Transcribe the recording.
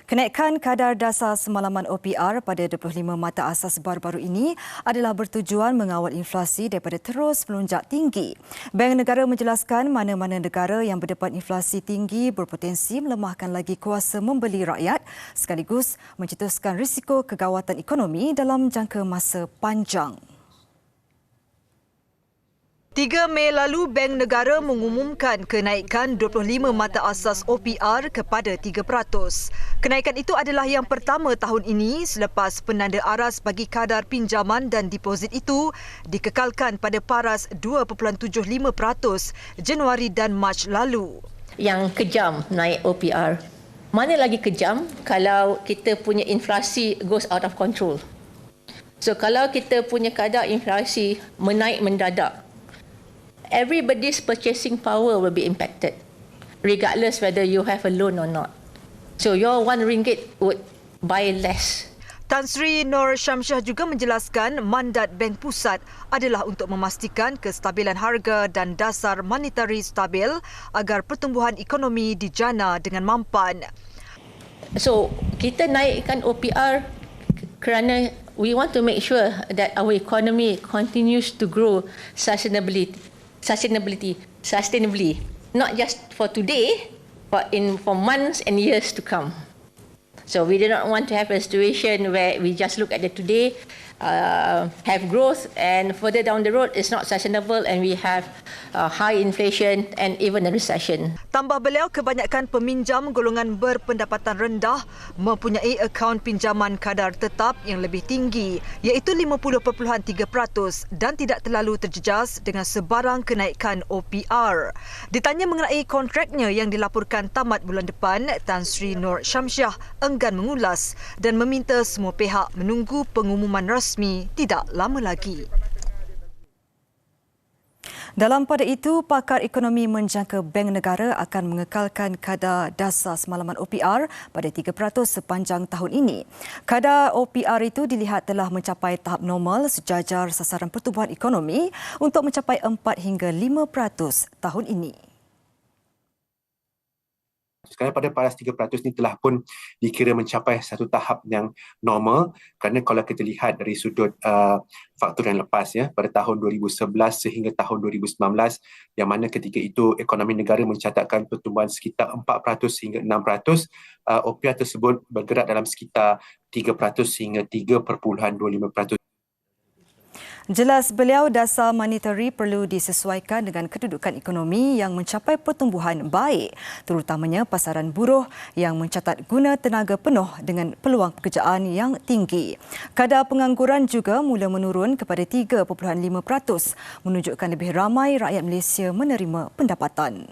Kenaikan kadar dasar semalaman OPR pada 25 mata asas baru-baru ini adalah bertujuan mengawal inflasi daripada terus melonjak tinggi. Bank Negara menjelaskan mana-mana negara yang berdepan inflasi tinggi berpotensi melemahkan lagi kuasa membeli rakyat sekaligus mencetuskan risiko kegawatan ekonomi dalam jangka masa panjang. 3 Mei lalu, Bank Negara mengumumkan kenaikan 25 mata asas OPR kepada 3%. Kenaikan itu adalah yang pertama tahun ini selepas penanda aras bagi kadar pinjaman dan deposit itu dikekalkan pada paras 2.75% Januari dan Mac lalu. Yang kejam naik OPR. Mana lagi kejam kalau kita punya inflasi goes out of control. So kalau kita punya kadar inflasi menaik mendadak, everybody's purchasing power will be impacted, regardless whether you have a loan or not. So your RM1 would buy less. Tan Sri Nur Syamsiah juga menjelaskan mandat Bank Pusat adalah untuk memastikan kestabilan harga dan dasar monetary stabil agar pertumbuhan ekonomi dijana dengan mampan. So kita naikkan OPR kerana we want to make sure that our economy continues to grow sustainably, not just for today, but for months and years to come. So we do not want to have a situation where we just look at the today, have growth, and further down the road it's not sustainable and we have high inflation and even a recession. Tambah beliau, kebanyakan peminjam golongan berpendapatan rendah mempunyai akaun pinjaman kadar tetap yang lebih tinggi, iaitu 50.3% dan tidak terlalu terjejas dengan sebarang kenaikan OPR. Ditanya mengenai kontraknya yang dilaporkan tamat bulan depan, Tan Sri Nur Syamsiah enggan mengulas dan meminta semua pihak menunggu pengumuman rasmi tidak lama lagi. Dalam pada itu, pakar ekonomi menjangka Bank Negara akan mengekalkan kadar dasar semalaman OPR pada 3% sepanjang tahun ini. Kadar OPR itu dilihat telah mencapai tahap normal sejajar sasaran pertumbuhan ekonomi untuk mencapai 4 hingga 5% tahun ini. Sekarang pada paras 3% ini telah pun dikira mencapai satu tahap yang normal, kerana kalau kita lihat dari sudut faktor yang lepas ya, pada tahun 2011 sehingga tahun 2019, yang mana ketika itu ekonomi negara mencatatkan pertumbuhan sekitar 4% hingga 6%, OPR tersebut bergerak dalam sekitar 3% hingga 3.25%. Jelas beliau, dasar monetary perlu disesuaikan dengan kedudukan ekonomi yang mencapai pertumbuhan baik, terutamanya pasaran buruh yang mencatat guna tenaga penuh dengan peluang pekerjaan yang tinggi. Kadar pengangguran juga mula menurun kepada 3.5%, menunjukkan lebih ramai rakyat Malaysia menerima pendapatan.